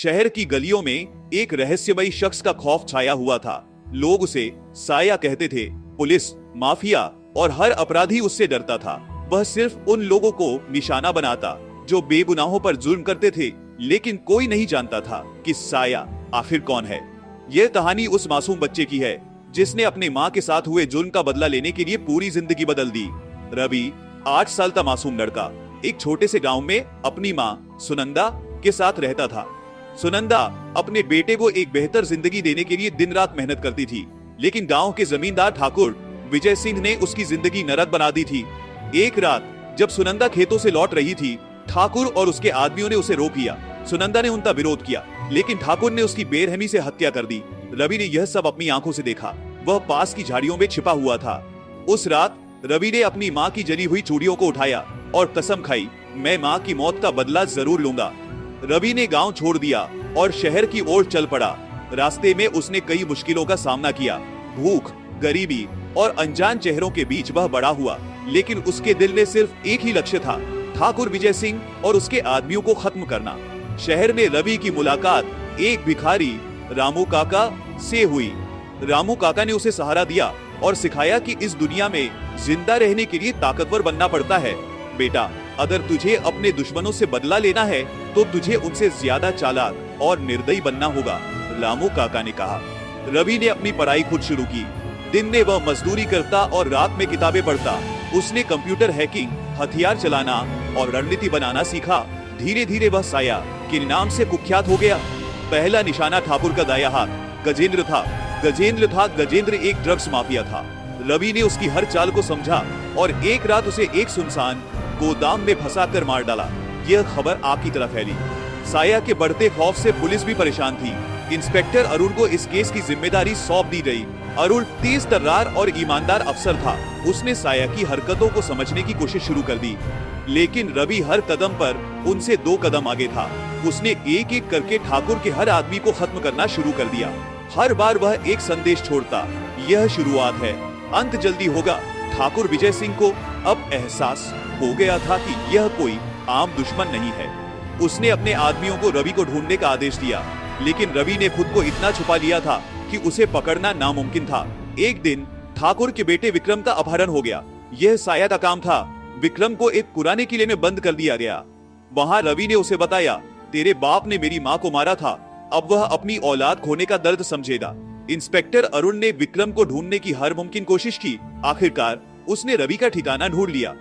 शहर की गलियों में एक रहस्यमयी शख्स का खौफ छाया हुआ था। लोग उसे साया कहते थे। पुलिस, माफिया और हर अपराधी उससे डरता था। वह सिर्फ उन लोगों को निशाना बनाता जो बेगुनाहों पर जुल्म करते थे, लेकिन कोई नहीं जानता था कि साया आखिर कौन है। यह कहानी उस मासूम बच्चे की है जिसने अपने माँ के साथ हुए जुल्म का बदला लेने के लिए पूरी जिंदगी बदल दी। रवि 8 साल का मासूम लड़का एक छोटे से गांव में अपनी माँ सुनंदा के साथ रहता था। सुनंदा अपने बेटे को एक बेहतर जिंदगी देने के लिए दिन रात मेहनत करती थी, लेकिन गांव के जमींदार ठाकुर विजय सिंह ने उसकी जिंदगी नरक बना दी थी। एक रात जब सुनंदा खेतों से लौट रही थी, ठाकुर और उसके आदमियों ने उसे रोक लिया। सुनंदा ने उनका विरोध किया, लेकिन ठाकुर ने उसकी बेरहमी से हत्या कर दी। रवि ने यह सब अपनी आंखों से देखा। वह पास की झाड़ियों में छिपा हुआ था। उस रात रवि ने अपनी माँ की जली हुई चूड़ियों को उठाया और कसम खाई, मैं माँ की मौत का बदला जरूर लूंगा। रवि ने गांव छोड़ दिया और शहर की ओर चल पड़ा। रास्ते में उसने कई मुश्किलों का सामना किया। भूख, गरीबी और अनजान चेहरों के बीच वह बड़ा हुआ, लेकिन उसके दिल में सिर्फ एक ही लक्ष्य था, ठाकुर विजय सिंह और उसके आदमियों को खत्म करना। शहर में रवि की मुलाकात एक भिखारी रामू काका से हुई। रामू काका ने उसे सहारा दिया और सिखाया कि इस दुनिया में जिंदा रहने के लिए ताकतवर बनना पड़ता है। बेटा, अगर तुझे अपने दुश्मनों से बदला लेना है तो तुझे उनसे ज्यादा चालाक और निर्दयी बनना होगा, रामू काका ने कहा। रवि ने अपनी पढ़ाई खुद शुरू की। दिन में वह मजदूरी करता और रात में किताबें पढ़ता। उसने कंप्यूटर हैकिंग, हथियार चलाना और रणनीति बनाना सीखा। धीरे धीरे वह साया के नाम से कुख्यात हो गया। पहला निशाना ठाकुर का दाया हाथ गजेंद्र था। गजेंद्र एक ड्रग्स माफिया था। रवि ने उसकी हर चाल को समझा और एक रात उसे एक सुनसान गोदाम में फंसाकर मार डाला। यह खबर आग की तरह फैली। साया के बढ़ते खौफ से पुलिस भी परेशान थी। इंस्पेक्टर अरुण को इस केस की जिम्मेदारी सौंप दी गई। अरुण तेज तर्रार और ईमानदार अफसर था। उसने साया की हरकतों को समझने की कोशिश शुरू कर दी, लेकिन रवि हर कदम पर उनसे 2 कदम आगे था। उसने एक एक करके ठाकुर के हर आदमी को खत्म करना शुरू कर दिया। हर बार वह एक संदेश छोड़ता, यह शुरुआत है, अंत जल्दी होगा। ठाकुर विजय सिंह को अब एहसास हो गया था कि यह कोई आम दुश्मन नहीं है। उसने अपने आदमियों को रवि को ढूंढने का आदेश दिया, लेकिन रवि ने खुद को इतना छुपा लिया था कि उसे पकड़ना नामुमकिन था। एक दिन ठाकुर के बेटे विक्रम का अपहरण हो गया। यह साया का काम था। विक्रम को एक पुराने किले में बंद कर दिया गया। वहां रवि ने उसे बताया, तेरे बाप ने मेरी माँ को मारा था, अब वह अपनी औलाद खोने का दर्द समझेगा। इंस्पेक्टर अरुण ने विक्रम को ढूंढने की हर मुमकिन कोशिश की। आखिरकार उसने रवि का ठिकाना ढूंढ लिया,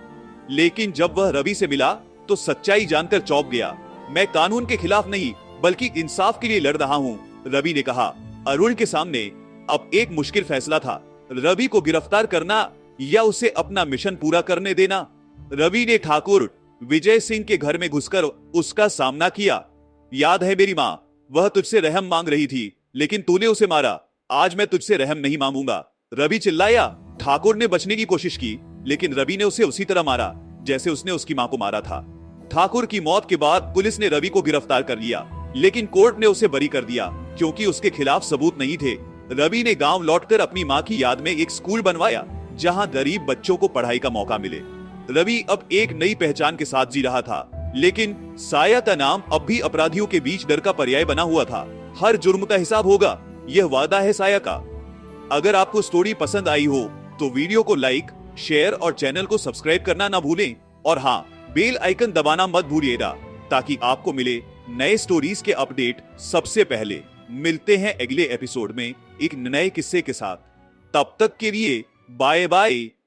लेकिन जब वह रवि से मिला तो सच्चाई जानकर चौंक गया। मैं कानून के खिलाफ नहीं बल्कि इंसाफ के लिए लड़ रहा हूँ, रवि ने कहा। अरुण के सामने अब एक मुश्किल फैसला था, रवि को गिरफ्तार करना या उसे अपना मिशन पूरा करने देना। रवि ने ठाकुर विजय सिंह के घर में घुसकर उसका सामना किया। याद है मेरी माँ, वह तुझसे रहम मांग रही थी, लेकिन तूने उसे मारा। आज मैं तुझसे रहम नहीं मांगूंगा, रवि चिल्लाया। ठाकुर ने बचने की कोशिश की, लेकिन रवि ने उसे उसी तरह मारा जैसे उसने उसकी माँ को मारा था। ठाकुर की मौत के बाद पुलिस ने रवि को गिरफ्तार कर लिया, लेकिन कोर्ट ने उसे बरी कर दिया क्योंकि उसके खिलाफ सबूत नहीं थे। रवि ने गांव लौटकर अपनी माँ की याद में एक स्कूल बनवाया जहां गरीब बच्चों को पढ़ाई का मौका मिले। रवि अब एक नई पहचान के साथ जी रहा था, लेकिन साया का नाम अब भी अपराधियों के बीच डर का पर्याय बना हुआ था। हर जुर्म का हिसाब होगा, यह वादा है साया का। अगर आपको स्टोरी पसंद आई हो तो वीडियो को लाइक, शेयर और चैनल को सब्सक्राइब करना ना भूलें। और हाँ, बेल आइकन दबाना मत भूलिएगा ताकि आपको मिले नए स्टोरीज के अपडेट सबसे पहले। मिलते हैं अगले एपिसोड में एक नए किस्से के साथ। तब तक के लिए बाय बाय।